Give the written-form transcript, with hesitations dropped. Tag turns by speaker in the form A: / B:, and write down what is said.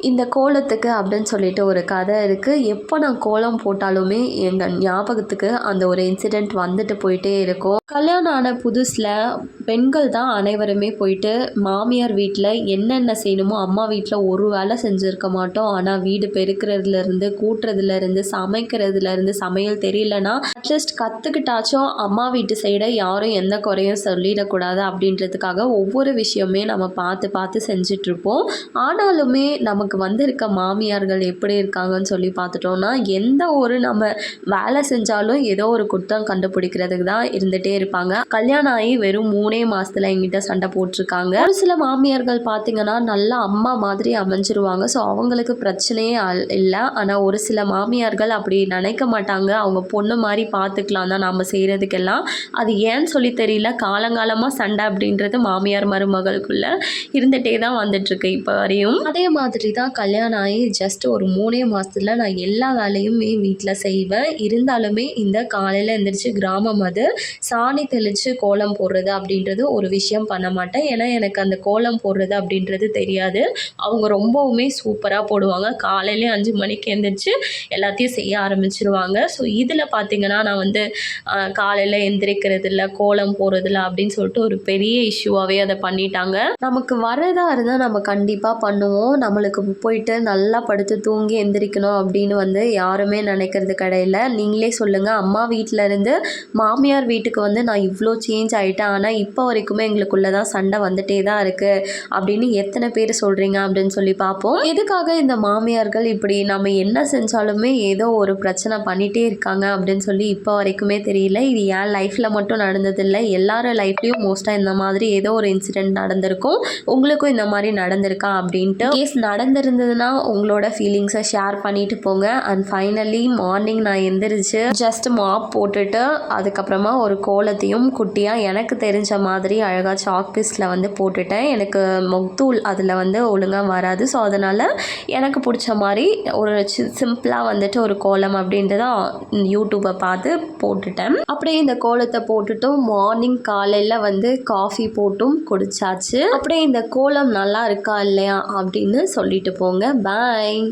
A: இந்த கோலத்துக்கு அப்படின்னு சொல்லிட்டு ஒரு கதை இருக்குது. எப்போ நான் கோலம் போட்டாலுமே எங்கள் ஞாபகத்துக்கு அந்த ஒரு இன்சிடெண்ட் வந்துட்டு போயிட்டே இருக்கும். கல்யாணம் ஆன புதுசில் பெண்கள் தான் அனைவருமே போயிட்டு மாமியார் வீட்டில் என்னென்ன செய்யணுமோ அம்மா வீட்டில் ஒரு வேலை செஞ்சுருக்க மாட்டோம். ஆனால் வீடு பெருக்கிறதுலேருந்து கூட்டுறதுலேருந்து சமைக்கிறதுலேருந்து சமையல் தெரியலனா அட்லீஸ்ட் கற்றுக்கிட்டாச்சும் அம்மா வீட்டு சைடை யாரும் எந்த குறையும் சொல்லிடக்கூடாது அப்படின்றதுக்காக ஒவ்வொரு விஷயமே நம்ம பார்த்து பார்த்து செஞ்சிட்ருப்போம். ஆனாலுமே நமக்கு வந்திருக்க மாமியார்கள் எப்படி இருக்காங்கன்னு சொல்லி பார்த்துட்டோம்னா எந்த ஒரு நம்ம வேலை செஞ்சாலும் ஏதோ ஒரு குற்றம் கண்டுபிடிக்கிறதுக்கு தான் இருந்துகிட்டே இருப்பாங்க. கல்யாணம் ஆகி வெறும் 3 மாதத்தில் எங்கிட்ட சண்டை போட்டிருக்காங்க. ஒரு சில மாமியார்கள் பார்த்திங்கன்னா நல்லா அம்மா மாதிரி அமைஞ்சிருவாங்க. ஸோ அவங்களுக்கு பிரச்சனையே இல்லை. ஆனால் ஒரு சில மாமியார்கள் அப்படி நினைக்க மாட்டாங்க. அவங்க பொண்ணு மாதிரி பார்த்துக்கலாம் தான் நாம் செய்கிறதுக்கெல்லாம். அது ஏன்னு சொல்லி தெரியல. காலங்காலமாக சண்டை அப்படின்றது மாமியார் மருமகளுக்குள்ளே இருந்துகிட்டே தான் வந்துட்டுருக்கு இப்போ வரையும். அதே மாதிரி தான் கல்யாணம் ஆகி ஜஸ்ட் ஒரு 3 மாதத்தில் நான் எல்லா வேலையுமே வீட்டில் செய்வேன். இருந்தாலுமே இந்த காலையில் எழுந்திரிச்சு கிராமம் அது சாணி தெளித்து கோலம் போடுறது அப்படின்றது ஒரு விஷயம் பண்ண மாட்டேன். ஏன்னா எனக்கு அந்த கோலம் போடுறது அப்படின்றது தெரியாது. அவங்க ரொம்பவுமே சூப்பராக போடுவாங்க. காலையிலே 5 மணிக்கு எழுந்திரிச்சு எல்லாத்தையும் செய்ய ஆரம்பிச்சிருவாங்க. ஸோ இதில் பார்த்திங்கன்னா நான் வந்து காலையில் எந்திரிக்கிறது இல்லை, கோலம் போடுறதில்ல அப்படின்னு சொல்லிட்டு ஒரு பெரிய இஷ்யூவாகவே அதை பண்ணிட்டாங்க. நமக்கு வரதா இருந்தால் நம்ம கண்டிப்பாக பண்ணுவோம். நம்மளுக்கு போயிட்டு நல்லா படுத்து தூங்கி எந்திரிக்கணும் அப்படின்னு வந்து யாருமே நினைக்கிறது கிடையாது. நீங்களே சொல்லுங்கள், அம்மா வீட்டில் இருந்து மாமியார் வீட்டுக்கு வந்து நான் இவ்வளோ சேஞ்ச் ஆகிட்டேன், ஆனால் இப்போ வரைக்குமே எங்களுக்குள்ளே தான் சண்டை வந்துட்டே தான் இருக்குது அப்படின்னு எத்தனை பேர் சொல்கிறீங்க அப்படின்னு சொல்லி பார்ப்போம். எதுக்காக இந்த மாமியார்கள் இப்படி நம்ம என்ன செஞ்சாலுமே ஏதோ ஒரு பிரச்சனை பண்ணிகிட்டே இருக்காங்க அப்படின்னு சொல்லி இப்போ வரைக்குமே தெரியல. இது என் லைஃப்பில் மட்டும் நடந்ததில்லை, எல்லாரும் லைஃப்லேயும் மோஸ்ட்டாக இந்த மாதிரி ஏதோ ஒரு இன்சிடெண்ட் நடந்திருக்கும். உங்களுக்கும் இந்த மாதிரி நடந்திருக்கா அப்படின்ட்டு கேஸ் நடந்திருந்ததுன்னா உங்களோட ஃபீலிங்ஸை ஷேர் பண்ணிட்டு போங்க. அண்ட் ஃபைனலி மார்னிங் நான் எந்திரிச்சு ஜஸ்ட் மாப் போட்டுட்டு அதுக்கப்புறமா ஒரு கோலத்தையும் குட்டியாக எனக்கு தெரிஞ்ச மாதிரி அழகாக சாக் பீஸில் வந்து போட்டுட்டேன். எனக்கு முக்தூள் அதில் வந்து ஒழுங்காக வராது. ஸோ அதனால் எனக்கு பிடிச்ச மாதிரி ஒரு சிம்பிளாக வந்துட்டு ஒரு கோலம் அப்படின்றத யூடியூப்பை பார்த்து போட்டுட்டேன். அப்படியே இந்த கோலத்தை போட்டுட்டும் மார்னிங் காலையில் வந்து காஃபி போட்டும் குடிச்சாச்சு. அப்படியே இந்த கோலம் நல்லா இருக்கா இல்லையா அப்படின்னு சொல்லிட்டு போங்க. பாய்.